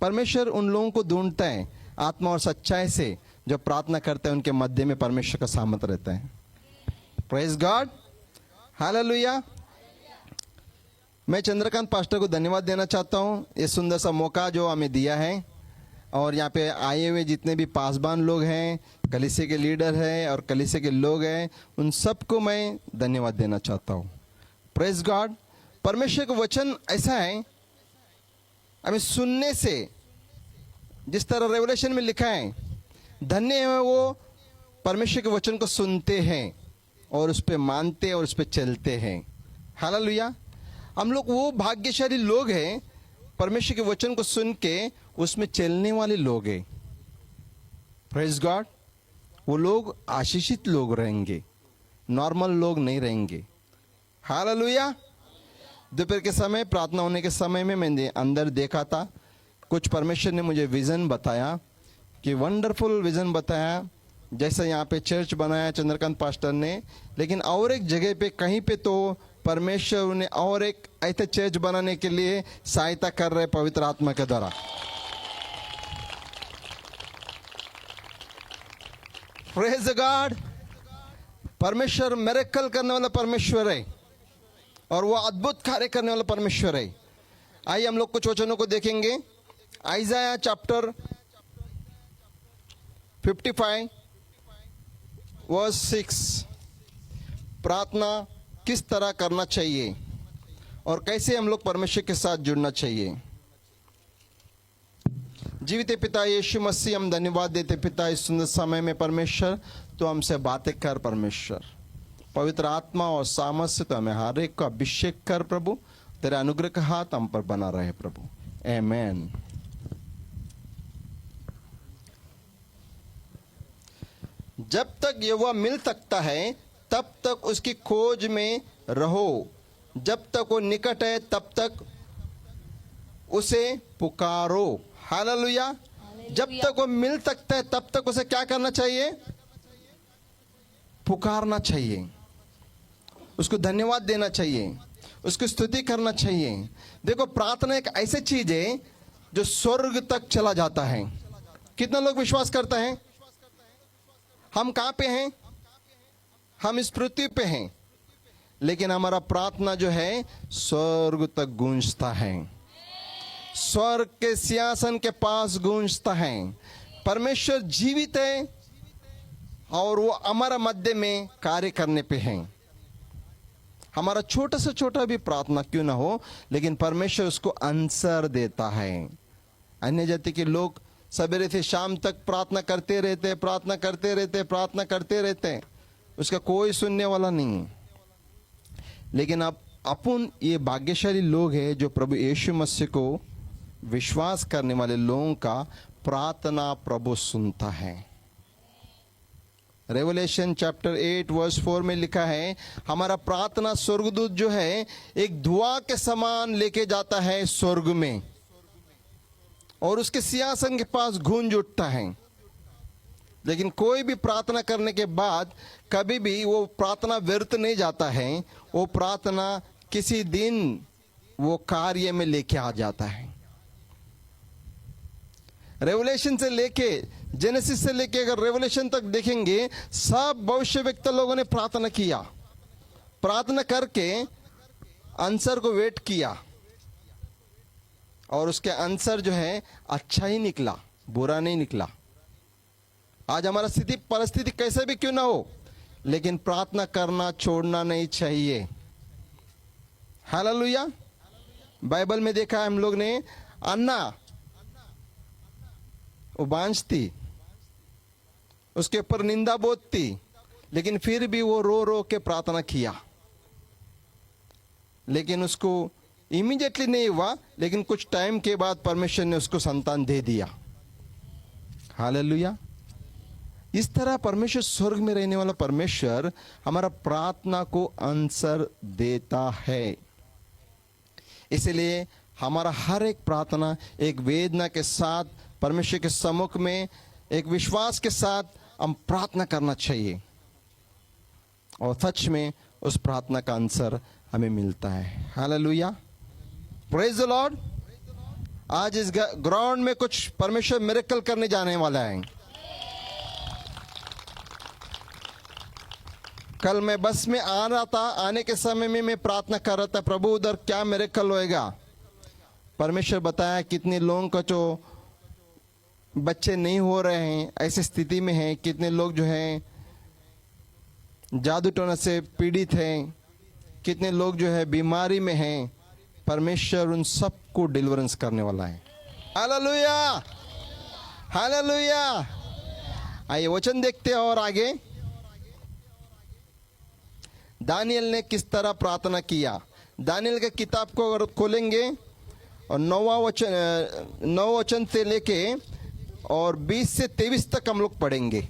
परमेश्वर उन लोगों को ढूंढता है आत्मा और सच्चाई से, जो प्रार्थना करते हैं उनके मध्य में परमेश्वर का सामर्थ रहता है। Praise God, hallelujah. मैं चंद्रकांत पास्टर को धन्यवाद देना चाहता हूँ ये सुंदर सा मौका जो हमें दिया है, और यहाँ पे आए हुए जितने भी पासबान लोग हैं, कलीसिया के लीडर हैं और कलीसिया के लोग हैं, उन सबको मैं धन्यवाद देना चाहता हूँ। Praise God. परमेश्वर का वचन ऐसा है, हमें सुनने से, जिस तरह रेवलेशन में लिखा है, धन्य है वो परमेश्वर के वचन को सुनते हैं और उस पर मानते हैं और उस पर चलते हैं। हालेलुया। हम लोग वो भाग्यशाली लोग हैं, परमेश्वर के वचन को सुन के उसमें चलने वाले लोग हैं। Praise God. वो लोग आशीषित लोग रहेंगे, नॉर्मल लोग नहीं रहेंगे। हालेलुया। दोपहर के समय प्रार्थना होने के समय में मैंने अंदर देखा था, कुछ परमेश्वर ने मुझे विज़न बताया, कि वंडरफुल विज़न बताया, जैसा यहाँ पे चर्च बनाया चंद्रकांत पास्टर ने, लेकिन और एक जगह पे कहीं पे तो परमेश्वर ने और एक ऐसे चर्च बनाने के लिए सहायता कर रहे पवित्र आत्मा के द्वारा। Praise God. परमेश्वर मिरेकल करने वाला परमेश्वर है और वो अद्भुत कार्य करने वाला परमेश्वर है। आइए हम लोग कुछ वचनों को देखेंगे। आइज़ाया चैप्टर 55 वर्स 6, प्रार्थना किस तरह करना चाहिए और कैसे हम लोग परमेश्वर के साथ जुड़ना चाहिए। जीवित पिता यीशु मसीह, हम धन्यवाद देते पिता इस सुंदर समय में परमेश्वर तो हमसे बातें कर परमेश्वर, पवित्र आत्मा और सामर्थ से तो हमें हर एक को अभिषेक कर प्रभु, तेरे अनुग्रह का हाथ हम पर बना रहे प्रभु। आमेन। जब तक यहोवा मिल सकता है तब तक उसकी खोज में रहो, जब तक वो निकट है तब तक उसे पुकारो। हालेलुया। जब तक वो मिल सकता है तब तक उसे क्या करना चाहिए? पुकारना चाहिए, उसको धन्यवाद देना चाहिए, उसकी स्तुति करना चाहिए। देखो, प्रार्थना एक ऐसी चीज है जो स्वर्ग तक चला जाता है। कितना लोग विश्वास करते हैं? हम कहां पे हैं? हम इस पृथ्वी पे हैं, लेकिन हमारा प्रार्थना जो है स्वर्ग तक गूंजता है, स्वर्ग के सिंहासन के पास गूंजता है। परमेश्वर जीवित है और वो हमारा मध्य में कार्य करने पे है। हमारा छोटा से छोटा भी प्रार्थना क्यों ना हो, लेकिन परमेश्वर उसको आंसर देता है। अन्य जाति के लोग सवेरे से शाम तक प्रार्थना करते रहते, प्रार्थना करते रहते, प्रार्थना करते रहते, उसका कोई सुनने वाला नहीं है। लेकिन अब अपन ये भाग्यशाली लोग हैं जो प्रभु यीशु मसीह को विश्वास करने वाले लोगों का प्रार्थना प्रभु सुनता है। रेवलेशन चैप्टर 8 वर्स 4 में लिखा है, हमारा प्रार्थना स्वर्गदूत जो है एक धुआं के समान लेके जाता है स्वर्ग में और उसके सिंहासन के पास गूंज उठता है। लेकिन कोई भी प्रार्थना करने के बाद कभी भी वो प्रार्थना व्यर्थ नहीं जाता है, वो प्रार्थना किसी दिन वो कार्य में लेके आ जाता है। रेवलेशन से लेके, जेनेसिस से लेके अगर रेवलेशन तक देखेंगे, सब भविष्यवक्ता लोगों ने प्रार्थना किया, प्रार्थना करके आंसर को वेट किया और उसके आंसर जो है अच्छा ही निकला, बुरा नहीं निकला। आज हमारा स्थिति परिस्थिति कैसे भी क्यों ना हो, लेकिन प्रार्थना करना छोड़ना नहीं चाहिए। हालेलुया। बाइबल में देखा है हम लोग ने, अन्ना वो बांझ थी, उसके ऊपर निंदा बहुत थी, लेकिन फिर भी वो रो रो के प्रार्थना किया। लेकिन उसको इमीडिएटली नहीं हुआ, लेकिन कुछ टाइम के बाद परमेश्वर ने उसको संतान दे दिया। हालेलुया। इस तरह परमेश्वर, स्वर्ग में रहने वाला परमेश्वर हमारा प्रार्थना को आंसर देता है। इसलिए हमारा हर एक प्रार्थना एक वेदना के साथ परमेश्वर के सम्मुख में एक विश्वास के साथ हम प्रार्थना करना चाहिए और सच में उस प्रार्थना का आंसर हमें मिलता है। हालेलुया। Praise the Lord. आज इस ग्राउंड में कुछ परमेश्वर मिरेकल करने जाने वाला है। कल मैं बस में आ रहा था, आने के समय में मैं प्रार्थना कर रहा था, प्रभु उधर क्या मिरेकल होएगा। परमेश्वर बताया कितने लोगों का जो बच्चे नहीं हो रहे हैं, ऐसी स्थिति में हैं, कितने लोग जो हैं जादू टोना से पीड़ित हैं, कितने लोग जो है बीमारी में हैं। परमेश्वर उन सबको डिलीवरेंस करने वाला है। Hallelujah, hallelujah. आइए वचन देखते हैं और आगे दानियल ने किस तरह प्रार्थना किया। दानियल के किताब को अगर खोलेंगे और 9 वचन से लेके और 20 से 23 तक हम लोग पढ़ेंगे।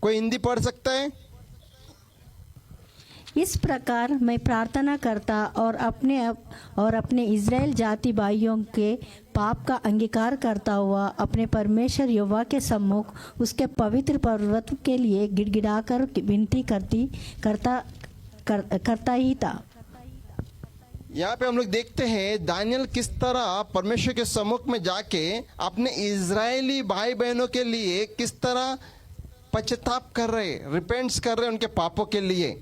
कोई हिंदी पढ़ सकता है? इस प्रकार मैं प्रार्थना करता और अपने इज़राइल जाति भाइयों के पाप का अंगीकार करता हुआ अपने परमेश्वर यहोवा के सम्मुख उसके पवित्र पर्वत के लिए गिड़गिड़ाकर विनती करता ही था। यहाँ पे हम लोग देखते हैं दानियल किस तरह परमेश्वर के सम्मुख में जाके अपने इजरायली भाई बहनों के लिए किस तरह पश्चाताप कर रहे, रिपेंट्स कर रहे उनके पापों के लिए।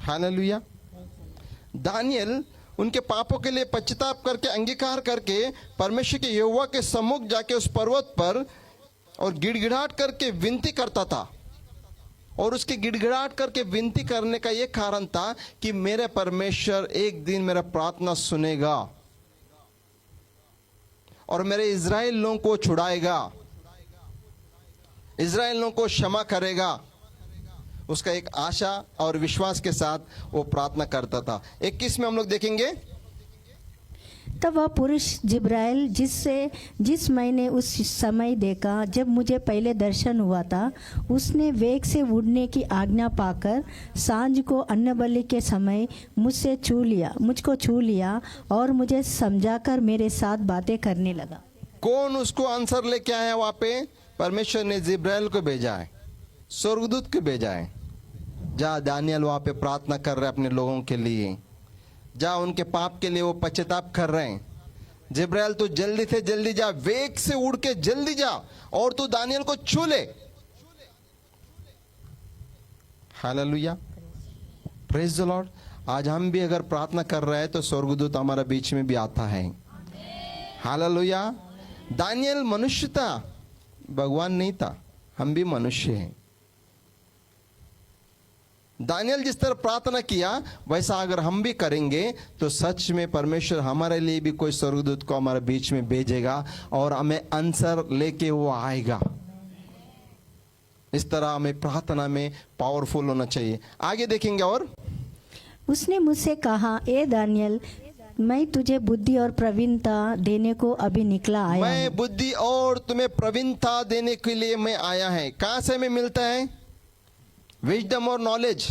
हालेलुया। दानियल उनके पापों के लिए पश्चाताप करके अंगीकार करके परमेश्वर के यहोवा के सम्मुख जाके उस पर्वत पर और गिड़गिड़ाहट करके विनती करता था। और उसकी गिड़गिड़ाहट करके विनती करने का यह कारण था कि मेरे परमेश्वर एक दिन मेरा प्रार्थना सुनेगा और मेरे इजराइल लोगों को छुड़ाएगा, इजराइल लोगों को क्षमा करेगा। उसका एक आशा और विश्वास के साथ वो प्रार्थना करता था। 21 में हम लोग देखेंगे, तब वह पुरुष जिब्राइल जिस मैंने उस समय देखा जब मुझे पहले दर्शन हुआ था, उसने वेग से उड़ने की आज्ञा पाकर सांझ को अन्नबलि के समय मुझको छू लिया और मुझे समझाकर मेरे साथ बातें करने लगा। कौन उसको आंसर लेके आया? वहां पे परमेश्वर ने जिब्राइल को भेजा है, स्वर्गदूत को भेजा है। जा दानियल वहां पे प्रार्थना कर रहे अपने लोगों के लिए, जा उनके पाप के लिए वो पश्चाताप कर रहे हैं। जिब्राइल तो जल्दी से जल्दी जा, वेग से उड़ के जल्दी जा और तू दानियल को छू ले। Hallelujah, praise the Lord. आज हम भी अगर प्रार्थना कर रहे हैं तो स्वर्गदूत हमारे बीच में भी आता है। हालेलुया। दानियल मनुष्य था, भगवान नहीं था। हम भी मनुष्य हैं। दानियल जिस तरह प्रार्थना किया वैसा अगर हम भी करेंगे तो सच में परमेश्वर हमारे लिए भी कोई स्वर्गदूत को हमारे बीच में भेजेगा और हमें आंसर लेके वो आएगा। इस तरह हमें प्रार्थना में पावरफुल होना चाहिए। आगे देखेंगे। और उसने मुझसे कहा, ए दानियल, मैं तुझे बुद्धि और प्रवीणता देने को अभी निकला आया हूं। मैं बुद्धि और तुम्हें प्रवीणता देने के लिए मैं आया है। कहां से हमें मिलता है? विजडम और नॉलेज,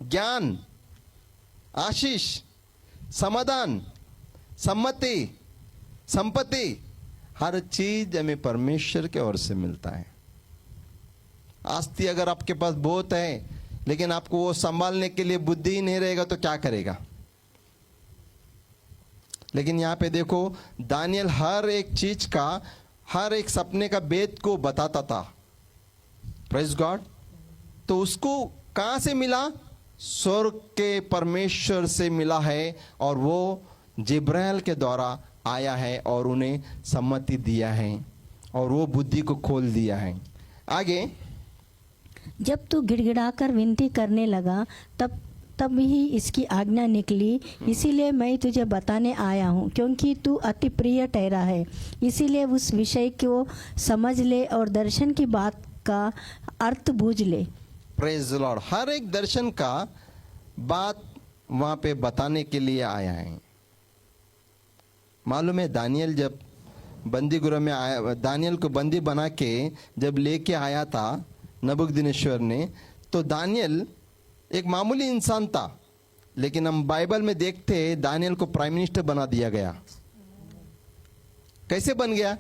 ज्ञान, आशीष, समाधान, सम्मति, संपत्ति, हर चीज हमें परमेश्वर के ओर से मिलता है। आस्ती अगर आपके पास बहुत है लेकिन आपको वो संभालने के लिए बुद्धि ही नहीं रहेगा तो क्या करेगा? लेकिन यहां पे देखो, दानियल हर एक चीज का, हर एक सपने का भेद को बताता था। Praise God. तो उसको कहां से मिला? स्वर्ग के परमेश्वर से मिला है और वो जिब्राइल के द्वारा आया है और उन्हें सम्मति दिया है और वो बुद्धि को खोल दिया है। आगे, जब तू गिड़गिड़ाकर विनती करने लगा तब ही इसकी आज्ञा निकली। इसीलिए मैं तुझे बताने आया हूँ, क्योंकि तू अति प्रिय ठहरा है। इसीलिए उस विषय को समझ ले और दर्शन की बात का अर्थ बूझ ले। Praise the Lord. हर एक दर्शन का बात वहां पे बताने के लिए आया है। मालूम है, दानियल जब बंदी गृह में आया, दानियल को बंदी बना के जब लेके आया था नबूकदनेस्सर ने, तो दानियल एक मामूली इंसान था, लेकिन हम बाइबल में देखते हैं दानियल को प्राइम मिनिस्टर बना दिया गया। कैसे बन गया?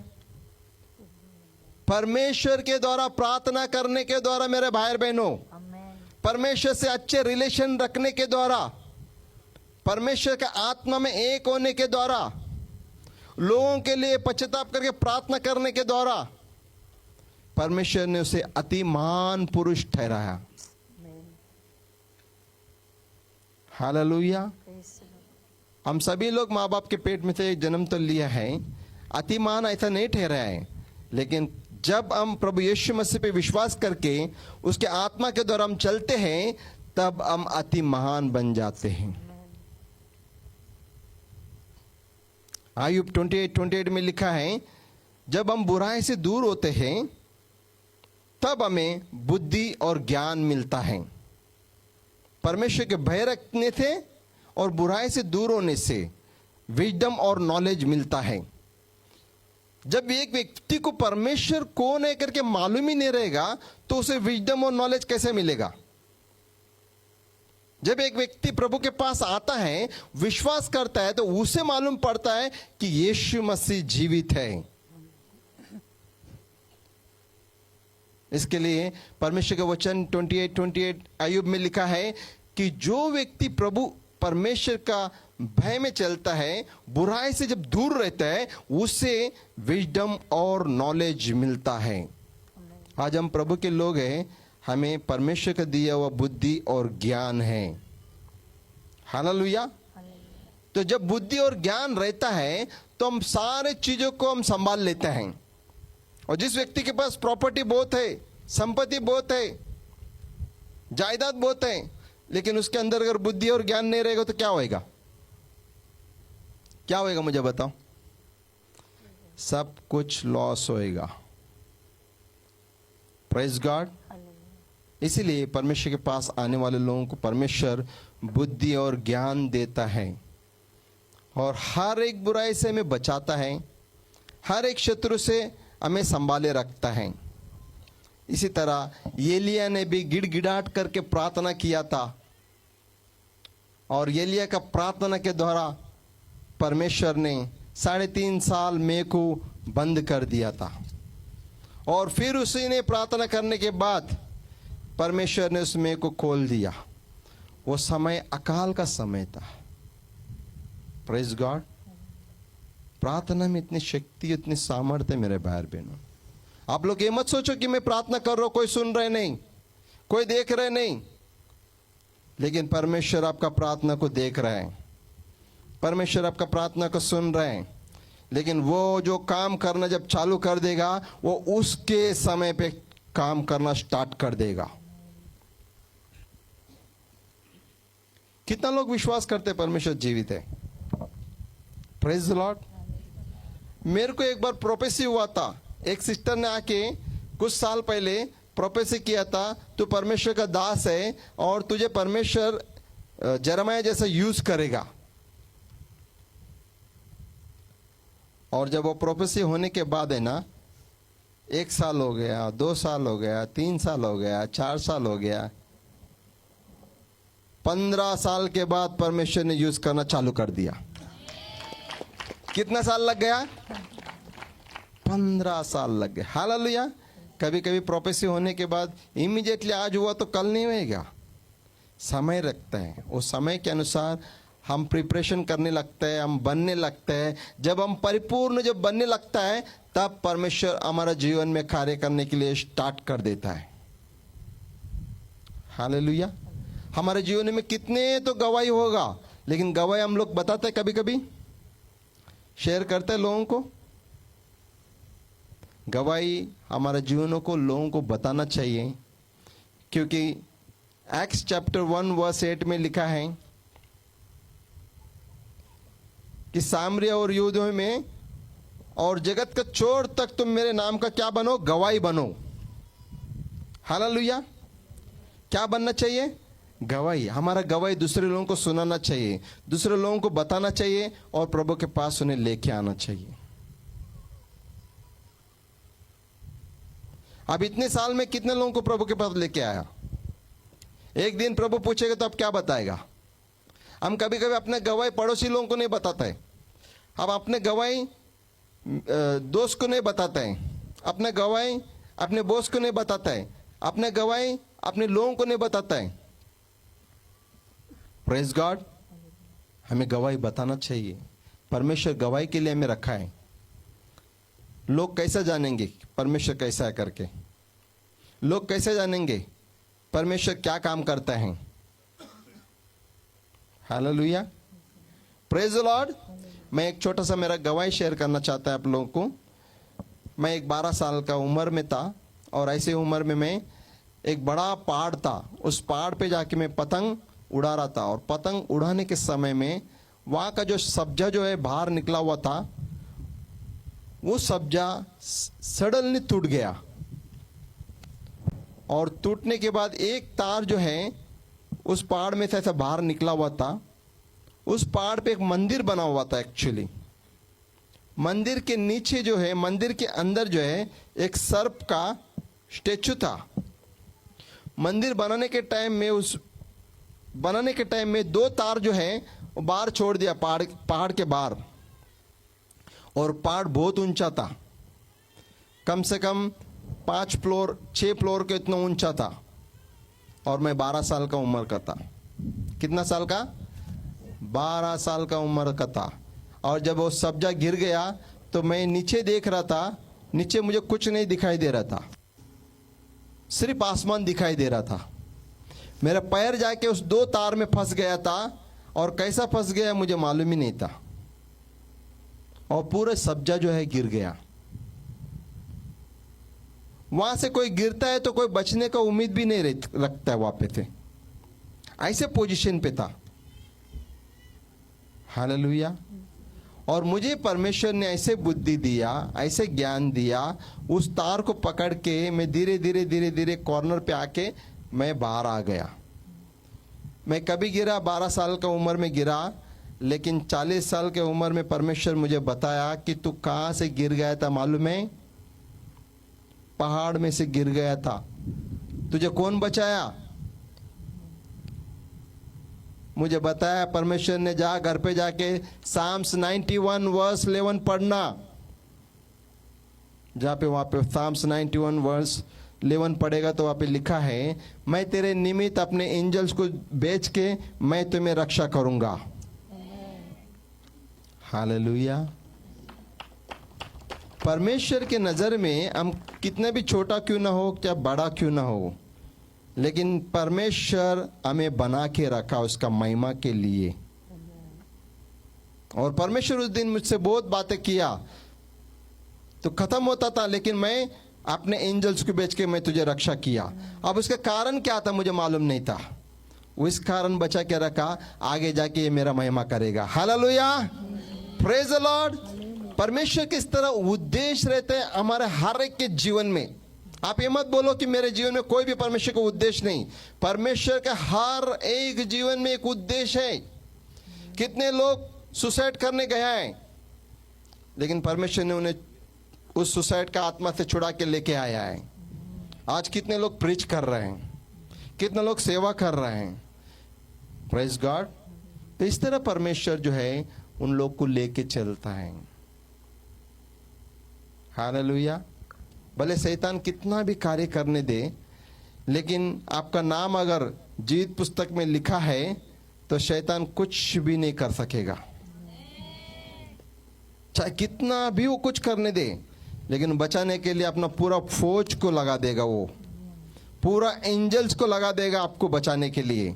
परमेश्वर के द्वारा प्रार्थना करने के द्वारा। मेरे भाई बहनों, परमेश्वर से अच्छे रिलेशन रखने के द्वारा, परमेश्वर के आत्मा में एक होने के द्वारा लोगों के लिए पश्चाताप करके प्रार्थना करने के द्वारा परमेश्वर ने उसे अति महान पुरुष ठहराया। हालेलुया। हम सभी लोग माँ बाप के पेट में से जन्म तो लिया है, अति महान ऐसा नहीं ठहराया है, लेकिन जब हम प्रभु यीशु मसीह पे विश्वास करके उसके आत्मा के द्वारा हम चलते हैं, तब हम अति महान बन जाते हैं। आयुब 28:28 में लिखा है, जब हम बुराई से दूर होते हैं तब हमें बुद्धि और ज्ञान मिलता है। परमेश्वर के भय रखने से और बुराई से दूर होने से विजडम और नॉलेज मिलता है। जब एक व्यक्ति को परमेश्वर कौन है करके मालूम ही नहीं रहेगा तो उसे विजडम और नॉलेज कैसे मिलेगा? जब एक व्यक्ति प्रभु के पास आता है, विश्वास करता है, तो उसे मालूम पड़ता है कि यीशु मसीह जीवित है। इसके लिए परमेश्वर का वचन 28:28 आयुब में लिखा है कि जो व्यक्ति प्रभु परमेश्वर का भय में चलता है, बुराई से जब दूर रहता है, उसे विजडम और नॉलेज मिलता है। आज हम प्रभु के लोग हैं, हमें परमेश्वर का दिया हुआ बुद्धि और ज्ञान है। हालेलुया। तो जब बुद्धि और ज्ञान रहता है तो हम सारे चीजों को हम संभाल लेते हैं। और जिस व्यक्ति के पास प्रॉपर्टी बहुत है, संपत्ति बहुत है, जायदाद बहुत है, लेकिन उसके अंदर अगर बुद्धि और ज्ञान नहीं रहेगा तो क्या होएगा? क्या होएगा मुझे बताओ? सब कुछ लॉस होएगा। Praise God. इसीलिए परमेश्वर के पास आने वाले लोगों को परमेश्वर बुद्धि और ज्ञान देता है और हर एक बुराई से हमें बचाता है, हर एक शत्रु से हमें संभाले रखता है। इसी तरह एलिया ने भी गिड़गिड़ाहट करके प्रार्थना किया था और एलिया का प्रार्थना के द्वारा परमेश्वर ने 3.5 साल मेघ को बंद कर दिया था। और फिर उसी ने प्रार्थना करने के बाद परमेश्वर ने उस मेघ को खोल दिया। वो समय अकाल का समय था। Praise God. प्रार्थना में इतनी शक्ति, इतनी सामर्थ्य मेरे भाई बहनों। आप लोग ये मत सोचो कि मैं प्रार्थना कर रहा हूं, कोई सुन रहे नहीं, कोई देख रहे नहीं, लेकिन परमेश्वर आपका प्रार्थना को देख रहे हैं, परमेश्वर आपका प्रार्थना को सुन रहे हैं। लेकिन वो जो काम करना जब चालू कर देगा, वो उसके समय पे काम करना स्टार्ट कर देगा। कितना लोग विश्वास करते हैं परमेश्वर जीवित है? Praise the Lord. मेरे को एक बार प्रोफेसी हुआ था। एक सिस्टर ने आके कुछ साल पहले प्रोफेसी किया था, तू परमेश्वर का दास है और तुझे परमेश्वर यिर्मयाह जैसा यूज करेगा। और जब वो प्रोफेसी होने के बाद है ना, 1 साल हो गया, 2 साल हो गया, 3 साल हो गया, 4 साल हो gaya, 15 साल के बाद परमेश्वर ने यूज करना चालू कर दिया। कितना साल लग गया? 15 साल लग गए। हालेलुया। कभी कभी प्रोफेसी होने के बाद इमीडिएटली आज हुआ तो कल नहीं होएगा, समय रखता है। उस समय के अनुसार हम प्रिपरेशन करने लगते हैं, हम बनने लगते हैं। जब हम परिपूर्ण जब बनने लगता है, तब परमेश्वर हमारा जीवन में कार्य करने के लिए स्टार्ट कर देता है। हालेलुया। हमारे जीवन में कितने तो गवाही होगा, लेकिन गवाही हम लोग बताते हैं, कभी कभी शेयर करते हैं लोगों को। गवाही हमारे जीवनों को लोगों को बताना चाहिए, क्योंकि एक्ट्स चैप्टर 1 वर्स 8 में लिखा है कि सामरिया और यहूदियों में और जगत का छोर तक तुम मेरे नाम का क्या बनो? गवाही बनो। हालेलुया। क्या बनना चाहिए? गवाही। हमारा गवाही दूसरे लोगों को सुनाना चाहिए, दूसरे लोगों को बताना चाहिए और प्रभु के पास उन्हें लेके आना चाहिए। अब इतने साल में कितने लोगों को प्रभु के पास लेके आया? एक दिन प्रभु पूछेगा तो अब क्या बताएगा? हम कभी कभी अपने गवाही पड़ोसी लोगों को नहीं बताते हैं, हम अपने गवाही दोस्त को नहीं बताते हैं, अपने गवाही अपने बॉस को नहीं बताते हैं, अपने गवाही अपने लोगों को नहीं बताते हैं। Praise God. हमें गवाही बताना चाहिए परमेश्वर गवाही के लिए हमें रखा है। लोग कैसे जानेंगे परमेश्वर कैसा है करके? लोग कैसे जानेंगे परमेश्वर क्या काम करता है? Hallelujah, praise the Lord. मैं एक छोटा सा मेरा गवाही शेयर करना चाहता है आप लोगों को। मैं एक 12 साल का उम्र में था और ऐसे उम्र में मैं एक बड़ा पहाड़ था, उस पहाड़ पे जाके मैं पतंग उड़ा रहा था। और पतंग उड़ाने के समय में वहाँ का जो सब्जा जो है बाहर निकला हुआ था, वो सब्जा सडनली टूट गया। और टूटने के बाद एक तार जो है उस पहाड़ में से ऐसा बाहर निकला हुआ था। उस पहाड़ पे एक मंदिर बना हुआ था। एक्चुअली मंदिर के नीचे जो है, मंदिर के अंदर जो है एक सर्प का स्टेचू था। मंदिर बनाने के टाइम में 2 तार जो है वो बाहर छोड़ दिया पहाड़ के बाहर। और पहाड़ बहुत ऊंचा था, कम से कम 5 फ्लोर 6 फ्लोर के इतना ऊंचा था। और मैं 12 साल का उम्र का था। कितना साल का? 12 साल का उम्र का था। और जब वो सब्जा गिर गया तो मैं नीचे देख रहा था। नीचे मुझे कुछ नहीं दिखाई दे रहा था, सिर्फ आसमान दिखाई दे रहा था। मेरा पैर जाके उस 2 तार में फंस गया था और कैसा फंस गया मुझे मालूम ही नहीं था। और पूरा सब्जा जो है गिर गया। वहां से कोई गिरता है तो कोई बचने का उम्मीद भी नहीं रखता है वहां पे थे, ऐसे पोजीशन पे था। हालेलुया। और मुझे परमेश्वर ने ऐसे बुद्धि दिया, ऐसे ज्ञान दिया, उस तार को पकड़ के मैं धीरे धीरे कॉर्नर पे आके मैं बाहर आ गया। मैं कभी गिरा 12 साल का उम्र में गिरा, लेकिन 40 साल के उम्र में परमेश्वर मुझे बताया कि तू कहाँ से गिर गया था मालूम है? पहाड़ में से गिर गया था। तुझे कौन बचाया? मुझे बताया परमेश्वर ने, जा घर पे जाके साम्स 91 वर्स 11 पढ़ना। जहाँ पे वहाँ पे साम्स 91 वर्स 11 पढ़ेगा तो वहाँ पे लिखा है, मैं तेरे निमित्त अपने एंजल्स को भेज के मैं तुम्हें रक्षा करूंगा। हालेलुया। परमेश्वर के नज़र में हम कितना भी छोटा क्यों ना हो, क्या बड़ा क्यों ना हो, लेकिन परमेश्वर हमें बना के रखा उसका महिमा के लिए। और परमेश्वर उस दिन मुझसे बहुत बातें किया तो खत्म होता था, लेकिन मैं अपने एंजल्स को भेज के मैं तुझे रक्षा किया। अब उसका कारण क्या था मुझे मालूम नहीं था, उस कारण बचा के रखा, आगे जाके ये मेरा महिमा करेगा। Hallelujah, praise the Lord. परमेश्वर किस तरह उद्देश्य रहते हैं हमारे हर एक के जीवन में। आप ये मत बोलो कि मेरे जीवन में कोई भी परमेश्वर का उद्देश्य नहीं। परमेश्वर का हर एक जीवन में एक उद्देश्य है। कितने लोग सुसाइड करने गए हैं, लेकिन परमेश्वर ने उन्हें उस सुसाइड का आत्मा से छुड़ा के लेके आया है। आज कितने लोग प्रीच कर रहे हैं, कितने लोग सेवा कर रहे हैं। Praise God. तो इस तरह परमेश्वर जो है उन लोग को लेके चलता है। हालेलुया। भले शैतान कितना भी कार्य करने दे, लेकिन आपका नाम अगर जीत पुस्तक में लिखा है तो शैतान कुछ भी नहीं कर सकेगा। चाहे कितना भी वो कुछ करने दे, लेकिन बचाने के लिए अपना पूरा फौज को लगा देगा, वो पूरा एंजल्स को लगा देगा आपको बचाने के लिए।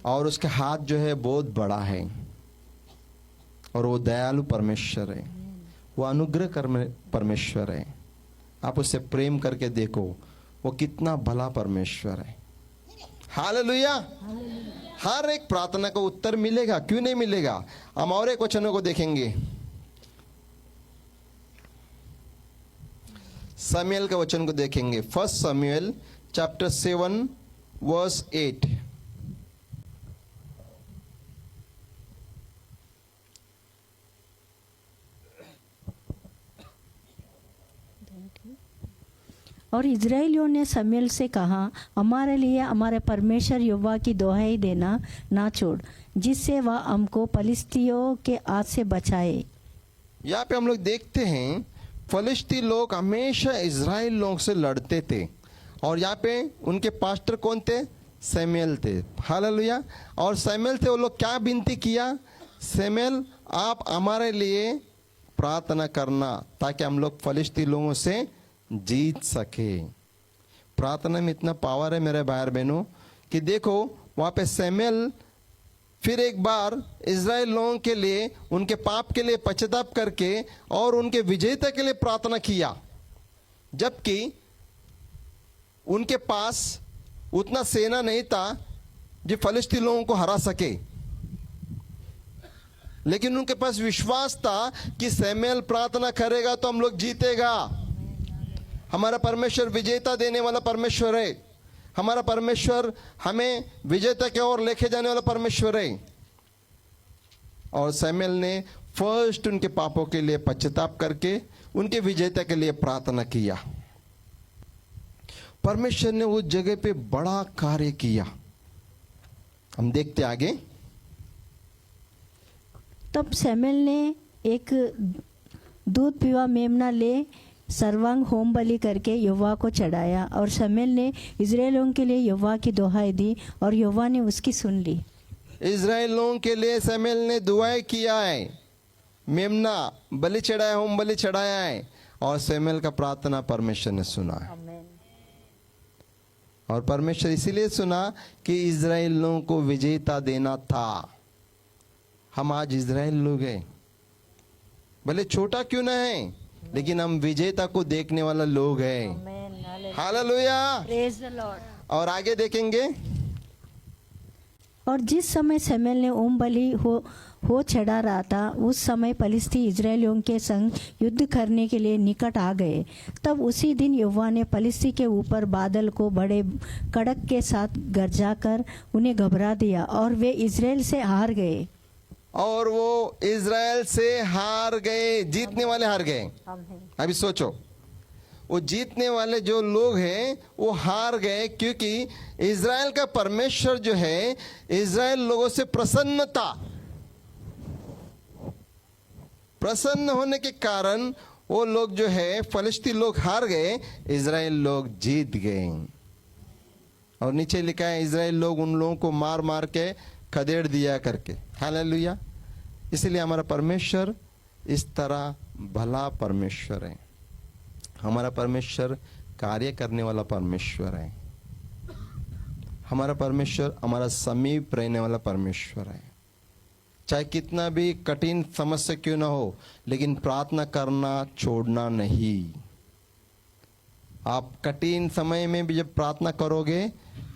और उसका हाथ जो है बहुत बड़ा है, और वो दयालु परमेश्वर है, वो अनुग्रह परमेश्वर है। आप उससे प्रेम करके देखो, वो कितना भला परमेश्वर है। हालेलुया। हर एक प्रार्थना को उत्तर मिलेगा, क्यों नहीं मिलेगा। हम और एक वचनों को देखेंगे। शमूएल का वचन को देखेंगे। 1 शमूएल चैप्टर 7 वर्स 8। और इजराइलियों ने शमूएल से कहा, हमारे लिए हमारे परमेश्वर यहोवा की दुहाई देना ना छोड़, जिससे वह हमको फलिस्तियों के हाथ से बचाए। यहाँ पे हम लोग देखते हैं फलिस्ती लोग हमेशा इजराइल लोग से लड़ते थे, और यहाँ पे उनके पास्टर कौन थे? शमूएल थे। हालेलुया। और शमूएल थे वो लोग क्या विनती किया सैमुअल आप हमारे लिए प्रार्थना करना ताकि हम लोग फलिश्ती लोगों से जीत सके। प्रार्थना में इतना पावर है मेरे भाई बहनों कि देखो वहां पे सैमुअल फिर एक बार इज़राइल लोगों के लिए उनके पाप के लिए पश्चाताप करके और उनके विजेता के लिए प्रार्थना किया, जबकि उनके पास उतना सेना नहीं था जो फलिश्ती लोगों को हरा सके, लेकिन उनके पास विश्वास था कि सैमुअल प्रार्थना करेगा तो हम लोग जीतेगा। हमारा परमेश्वर विजेता देने वाला परमेश्वर है, हमारा परमेश्वर हमें विजेता की ओर लेके जाने वाला परमेश्वर है। और सैमुअल ने फर्स्ट उनके पापों के लिए पश्चाताप करके उनके विजेता के लिए प्रार्थना किया। परमेश्वर ने उस जगह पे बड़ा कार्य किया। हम देखते आगे। तब सैमुअल ने एक दूध पीवा मेमना ले सर्वांग होम बलि करके यहोवा को चढ़ाया, और सैमुअल ने इज़राइलियों के लिए यहोवा की दुहाई दी और यहोवा ने उसकी सुन ली। इज़राइल लोगों के लिए सैमुअल ने दुआएं किया है, मेमना बलि चढ़ाया, होम बलि चढ़ाया है, और सैमुअल का प्रार्थना परमेश्वर ने सुना है। और परमेश्वर इसीलिए सुना कि इज़राइल लोगों को विजेता देना था। हम आज इज़राइल लोग हैं, भले छोटा क्यों ना है, लेकिन हम विजेता को देखने वाला लोग हैं। हालेलुया। Praise the Lord. और आगे देखेंगे। और जिस समय सैमुअल ने होम बलि हो चढ़ा रहा था, उस समय फलिश्ती इज़राइलियों के संग युद्ध करने के लिए निकट आ गए। तब उसी दिन यहोवा ने फलिश्ती के ऊपर बादल को बड़े कड़क के साथ गरजा कर उन्हें घबरा दिया, और वे इज़राइल से हार गए। और वो इज़राइल से हार गए, जीतने वाले हार गए। अभी सोचो, वो जीतने वाले जो लोग हैं वो हार गए, क्योंकि इज़राइल का परमेश्वर जो है इज़राइल लोगों से प्रसन्न था। प्रसन्न होने के कारण वो लोग जो है फलिश्ती लोग हार गए, इज़राइल लोग जीत गए। और नीचे लिखा है इज़राइल लोग उन लोगों को मार मार के खदेड़ दिया करके। हालेलुया। इसलिए हमारा परमेश्वर इस तरह भला परमेश्वर है। हमारा परमेश्वर कार्य करने वाला परमेश्वर है। हमारा परमेश्वर हमारा समीप रहने वाला परमेश्वर है। चाहे कितना भी कठिन समस्या क्यों ना हो, लेकिन प्रार्थना करना छोड़ना नहीं। आप कठिन समय में भी जब प्रार्थना करोगे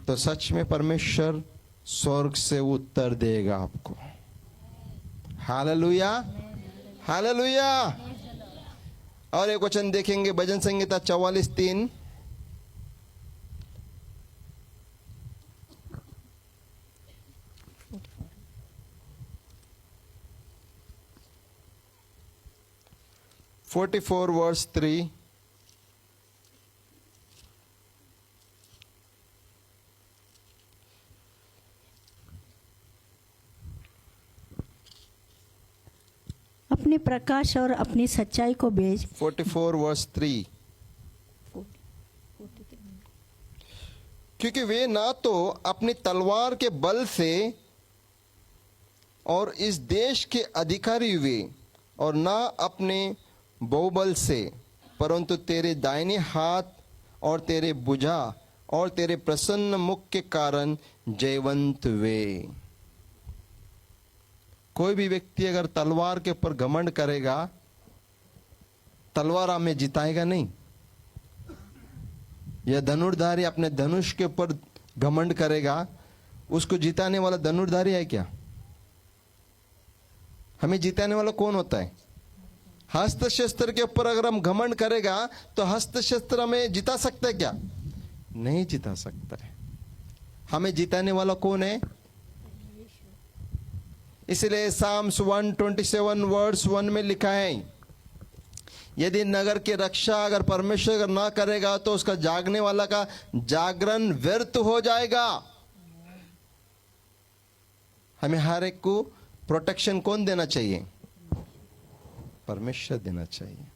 तो सच में परमेश्वर स्वर्ग से उत्तर देगा आपको। Hallelujah, hallelujah. और एक वचन देखेंगे, भजन संहिता 44:3। वर्स 3। अपने प्रकाश और अपनी सच्चाई को भेज। 44 वर्स 3। क्योंकि वे ना तो अपनी तलवार के बल से और इस देश के अधिकारी हुए, और ना अपने बहुबल से, परंतु तेरे दाहिने हाथ और तेरे भुजा और तेरे प्रसन्न मुख के कारण जयवंत हुए। कोई भी व्यक्ति अगर तलवार के ऊपर घमंड करेगा, तलवार हमें जिताएगा नहीं। यह धनुर्धारी अपने धनुष के ऊपर घमंड करेगा, उसको जिताने वाला धनुर्धारी है क्या? हमें जिताने वाला कौन होता है? हस्त शस्त्र के ऊपर अगर हम घमंड करेगा तो हस्त शस्त्र हमें जिता सकता है क्या? नहीं जिता सकता है। हमें जिताने वाला कौन है? इसलिए साम्स 127 वर्स 1 में लिखा है, यदि नगर की रक्षा अगर परमेश्वर अगर ना करेगा तो उसका जागने वाला का जागरण व्यर्थ हो जाएगा। हमें हर एक को प्रोटेक्शन कौन देना चाहिए? परमेश्वर देना चाहिए।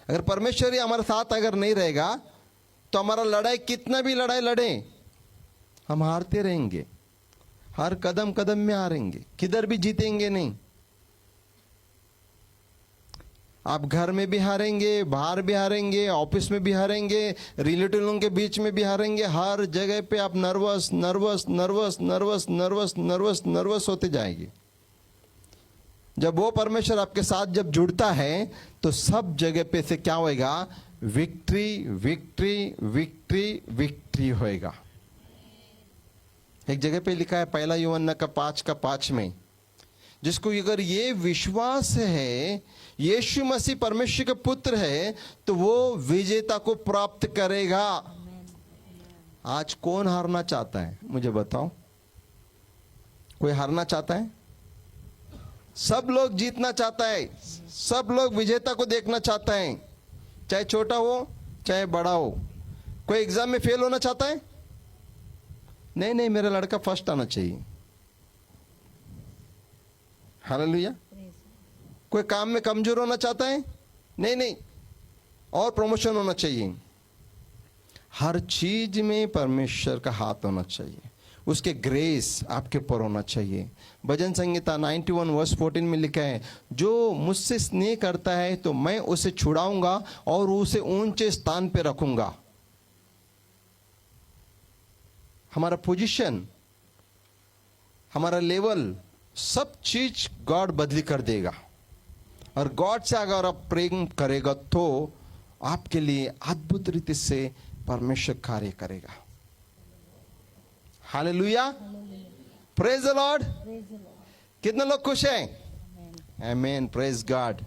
अगर परमेश्वर ही हमारे साथ अगर नहीं रहेगा तो हमारा लड़ाई कितना भी लड़ाई लड़े हम हारते रहेंगे, हर कदम कदम में हारेंगे, किधर भी जीतेंगे नहीं। आप घर में भी हारेंगे, बाहर भी हारेंगे, ऑफिस में भी हारेंगे, रिलेटिव लोगों के बीच में भी हारेंगे। हर जगह पे आप nervous nervous nervous nervous nervous nervous nervous होते जाएंगे। जब वो परमेश्वर आपके साथ जब जुड़ता है तो सब जगह पे से क्या होएगा? विक्ट्री विक्ट्री विक्ट्री विक्ट्री होएगा। एक जगह पे लिखा है 1 यूहन्ना का 5 में, जिसको अगर ये विश्वास है यीशु मसीह परमेश्वर का पुत्र है तो वो विजेता को प्राप्त करेगा। आज कौन हारना चाहता है? मुझे बताओ, कोई हारना चाहता है? सब लोग जीतना चाहता है, सब लोग विजेता को देखना चाहता है, चाहे छोटा हो चाहे बड़ा हो। कोई एग्जाम में फेल होना चाहता है? नहीं नहीं, मेरा लड़का फर्स्ट आना चाहिए। हालेलुया। कोई काम में कमजोर होना चाहता है? नहीं नहीं, और प्रमोशन होना चाहिए। हर चीज में परमेश्वर का हाथ होना चाहिए, उसके ग्रेस आपके ऊपर होना चाहिए। भजन संहिता 91 वर्स 14 में लिखा है, जो मुझसे स्नेह करता है तो मैं उसे छुड़ाऊंगा और उसे ऊंचे स्थान पे रखूंगा। हमारा पोजीशन, हमारा लेवल, सब चीज गॉड बदली कर देगा। और गॉड से अगर आप प्रेम करेगा तो आपके लिए अद्भुत रीति से परमेश्वर कार्य करेगा। Hallelujah, praise the Lord. कितने लोग खुश हैं? आमीन, प्रेज गॉड।